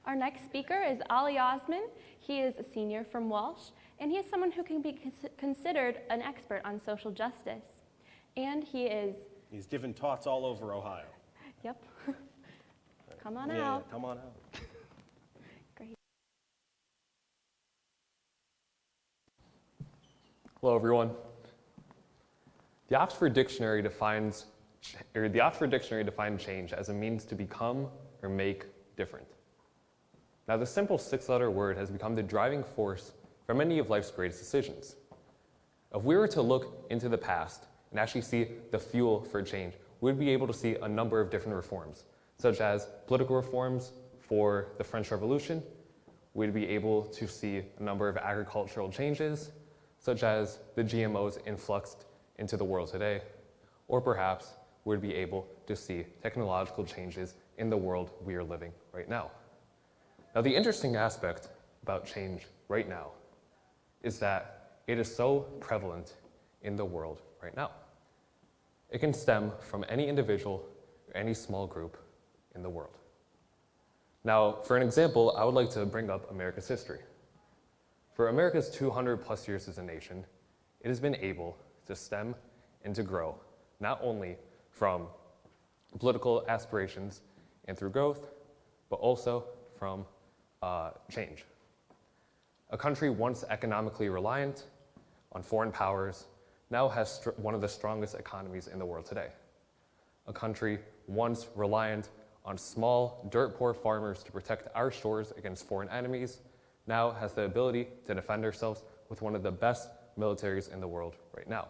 Our next speaker is Osman. He is a senior from Walsh, and he is someone who can be considered an expert on social justice. And He's given talks all over Ohio. Yep. Come on out. Yeah, come on out. Great. Hello, everyone. The Oxford Dictionary defines change as a means to become or make different. Now, the simple six-letter word has become the driving force for many of life's greatest decisions. If we were to look into the past and actually see the fuel for change, we'd be able to see a number of different reforms, such as political reforms for the French Revolution. We'd be able to see a number of agricultural changes, such as the GMOs influxed into the world today, or perhaps we'd be able to see technological changes in the world we are living right now. Now, the interesting aspect about change right now is that it is so prevalent in the world right now. It can stem from any individual or any small group in the world. Now, for an example, I would like to bring up America's history. For America's 200 plus years as a nation, it has been able to stem and to grow, not only from political aspirations and through growth, but also from change. A country once economically reliant on foreign powers now has one of the strongest economies in the world today. A country once reliant on small, dirt-poor farmers to protect our shores against foreign enemies now has the ability to defend ourselves with one of the best militaries in the world right now.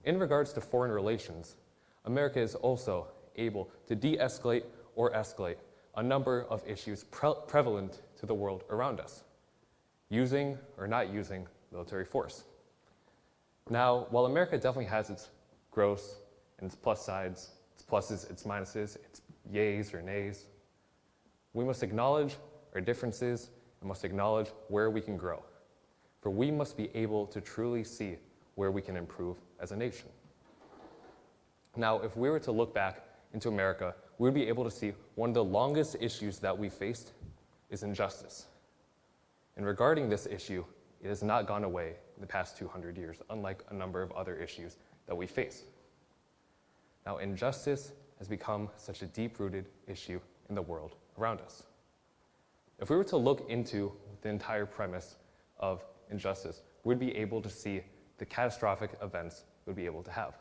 In regards to foreign relations, America is also able to de-escalate or escalate a number of issues prevalent to the world around us, using or not using military force. Now, while America definitely has its growths and its plus sides, its pluses, its minuses, its yays or nays, we must acknowledge our differences and must acknowledge where we can grow. For we must be able to truly see where we can improve as a nation. Now, if we were to look back into America, we would be able to see one of the longest issues that we faced is injustice. And regarding this issue, it has not gone away in the past 200 years, unlike a number of other issues that we face. Now, injustice has become such a deep-rooted issue in the world around us. If we were to look into the entire premise of injustice, we'd be able to see the catastrophic events we'd be able to have.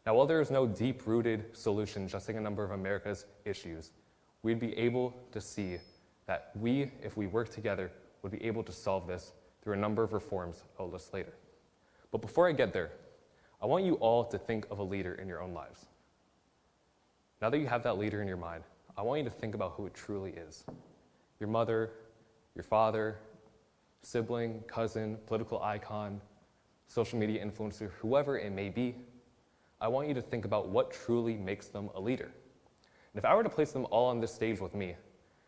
Now, while there is no deep-rooted solution just like a number of America's issues, we'd be able to see that we, if we work together, would be able to solve this through a number of reforms I'll list later. But before I get there, I want you all to think of a leader in your own lives. Now that you have that leader in your mind, I want you to think about who it truly is. Your mother, your father, sibling, cousin, political icon, social media influencer, whoever it may be. I want you to think about what truly makes them a leader. And if I were to place them all on this stage with me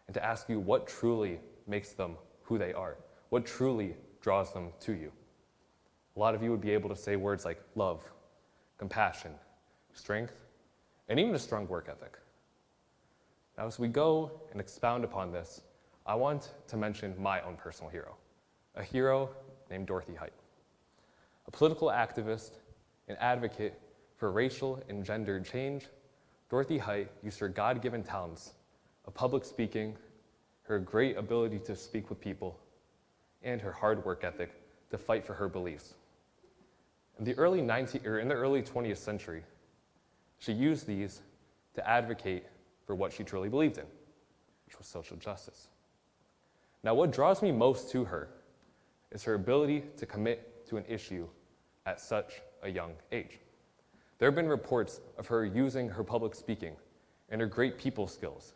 and to ask you what truly makes them who they are, what truly draws them to you, a lot of you would be able to say words like love, compassion, strength, and even a strong work ethic. Now, as we go and expound upon this, I want to mention my own personal hero, a hero named Dorothy Height, a political activist, an advocate for racial and gendered change. Dorothy Height used her God-given talents of public speaking, her great ability to speak with people, and her hard work ethic to fight for her beliefs. In the early 20th century, she used these to advocate for what she truly believed in, which was social justice. Now, what draws me most to her is her ability to commit to an issue at such a young age. There have been reports of her using her public speaking and her great people skills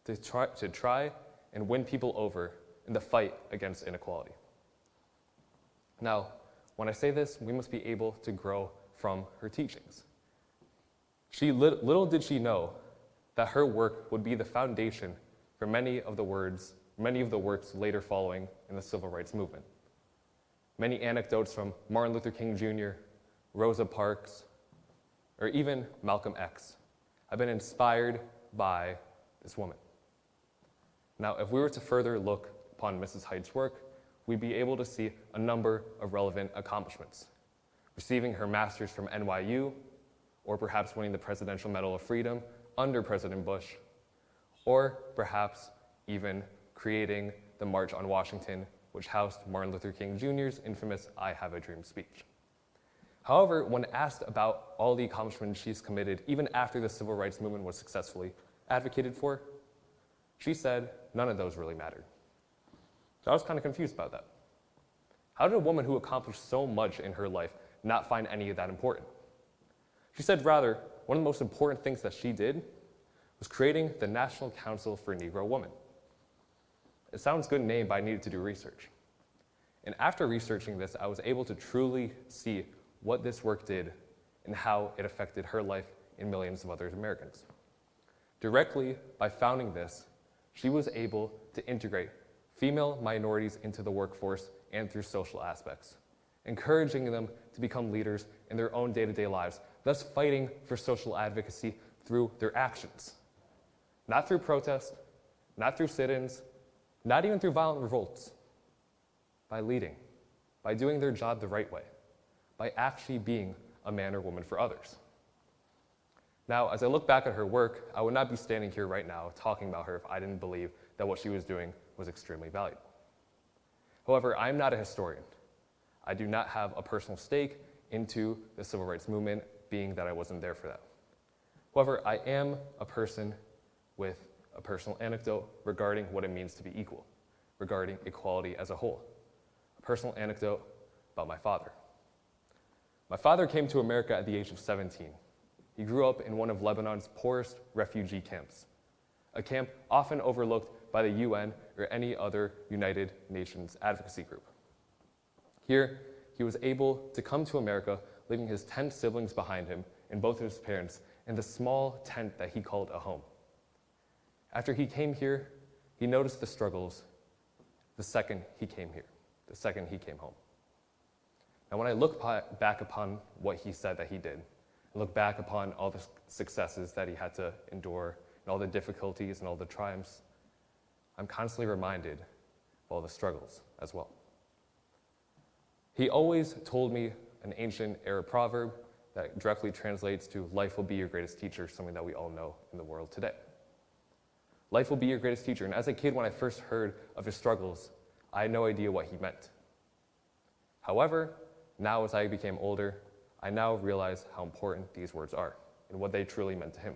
to try and win people over in the fight against inequality. Now, when I say this, we must be able to grow from her teachings. Little did she know that her work would be the foundation for many of the works later following in the civil rights movement. Many anecdotes from Martin Luther King Jr., Rosa Parks, or even Malcolm X have been inspired by this woman. Now, if we were to further look upon Mrs. Height's work, we'd be able to see a number of relevant accomplishments. Receiving her master's from NYU, or perhaps winning the Presidential Medal of Freedom under President Bush, or perhaps even creating the March on Washington, which housed Martin Luther King Jr.'s infamous "I Have a Dream" speech. However, when asked about all the accomplishments she's committed, even after the civil rights movement was successfully advocated for, she said none of those really mattered. So I was kind of confused about that. How did a woman who accomplished so much in her life not find any of that important? She said rather, one of the most important things that she did was creating the National Council for Negro Women. It sounds good name, but I needed to do research. And after researching this, I was able to truly see what this work did and how it affected her life and millions of other Americans. Directly by founding this, she was able to integrate female minorities into the workforce and through social aspects, encouraging them to become leaders in their own day-to-day lives, thus fighting for social advocacy through their actions. Not through protest, not through sit-ins, not even through violent revolts. By leading, by doing their job the right way, by actually being a man or woman for others. Now, as I look back at her work, I would not be standing here right now talking about her if I didn't believe that what she was doing was extremely valuable. However, I am not a historian. I do not have a personal stake into the civil rights movement, being that I wasn't there for that. However, I am a person with a personal anecdote regarding what it means to be equal, regarding equality as a whole. A personal anecdote about my father. My father came to America at the age of 17. He grew up in one of Lebanon's poorest refugee camps, a camp often overlooked by the UN or any other United Nations advocacy group. Here, he was able to come to America, leaving his 10 siblings behind him and both of his parents in the small tent that he called a home. After he came here, he noticed the struggles the second he came here, the second he came home. Now, when I look back upon what he said that he did, and look back upon all the successes that he had to endure, and all the difficulties and all the triumphs, I'm constantly reminded of all the struggles as well. He always told me an ancient Arab proverb that directly translates to "life will be your greatest teacher," something that we all know in the world today. Life will be your greatest teacher. And as a kid, when I first heard of his struggles, I had no idea what he meant. However, now as I became older, I now realize how important these words are and what they truly meant to him.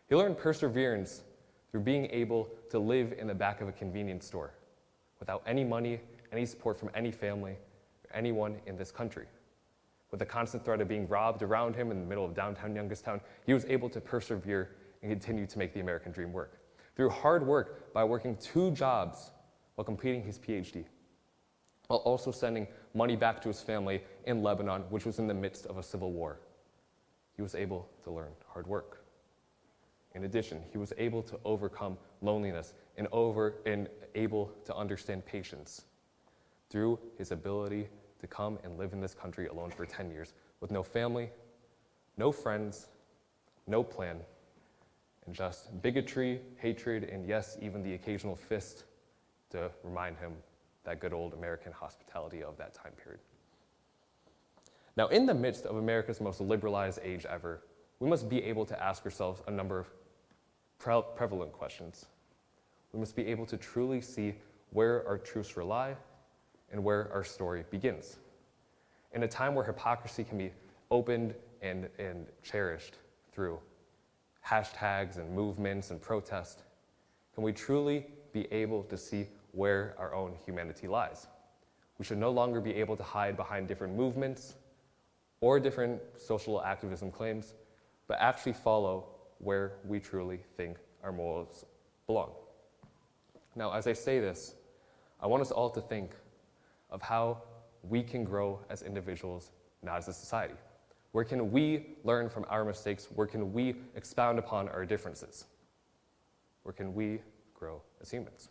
He learned perseverance through being able to live in the back of a convenience store without any money, any support from any family, or anyone in this country. With the constant threat of being robbed around him in the middle of downtown Youngstown, he was able to persevere and continue to make the American dream work. Through hard work by working 2 jobs while completing his PhD, while also sending money back to his family in Lebanon, which was in the midst of a civil war. He was able to learn hard work. In addition, he was able to overcome loneliness and able to understand patience through his ability to come and live in this country alone for 10 years with no family, no friends, no plan, and just bigotry, hatred, and yes, even the occasional fist to remind him that good old American hospitality of that time period. Now, in the midst of America's most liberalized age ever, we must be able to ask ourselves a number of prevalent questions. We must be able to truly see where our truths rely and where our story begins. In a time where hypocrisy can be opened and cherished through hashtags and movements and protests, can we truly be able to see where our own humanity lies? We should no longer be able to hide behind different movements or different social activism claims, but actually follow where we truly think our morals belong. Now, as I say this, I want us all to think of how we can grow as individuals, not as a society. Where can we learn from our mistakes? Where can we expound upon our differences? Where can we grow as humans?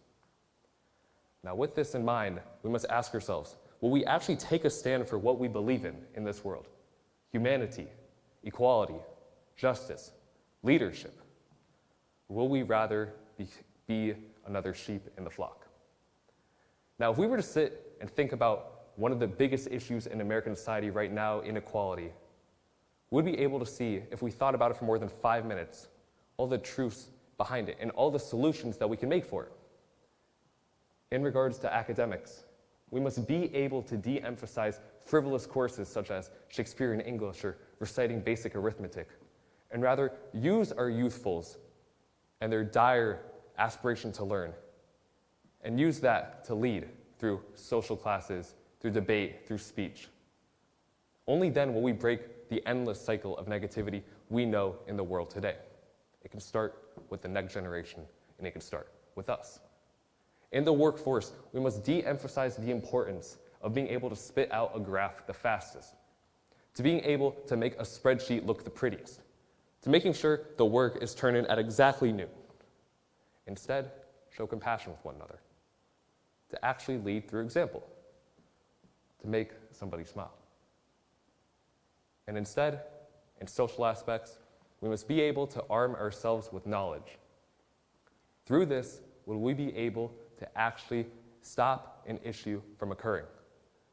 Now, with this in mind, we must ask ourselves, will we actually take a stand for what we believe in this world? Humanity, equality, justice, leadership? Or will we rather be another sheep in the flock. Now, if we were to sit and think about one of the biggest issues in American society right now, inequality, we'd be able to see, if we thought about it for more than 5 minutes, all the truths behind it and all the solutions that we can make for it. In regards to academics, we must be able to de-emphasize frivolous courses such as Shakespearean English or reciting basic arithmetic, and rather use our youthfuls and their dire aspiration to learn, and use that to lead through social classes, through debate, through speech. Only then will we break the endless cycle of negativity we know in the world today. It can start with the next generation, and it can start with us. In the workforce, we must de-emphasize the importance of being able to spit out a graph the fastest, to being able to make a spreadsheet look the prettiest, to making sure the work is turned in at exactly noon. Instead, show compassion with one another, to actually lead through example, to make somebody smile. And instead, in social aspects, we must be able to arm ourselves with knowledge. Through this, will we be able to actually stop an issue from occurring,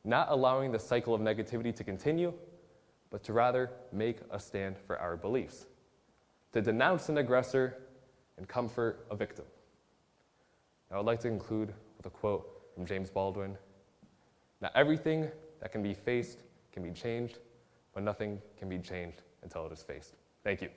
not allowing the cycle of negativity to continue, but to rather make a stand for our beliefs, to denounce an aggressor and comfort a victim. Now, I'd like to conclude with a quote from James Baldwin. "Not everything that can be faced can be changed, but nothing can be changed until it is faced." Thank you.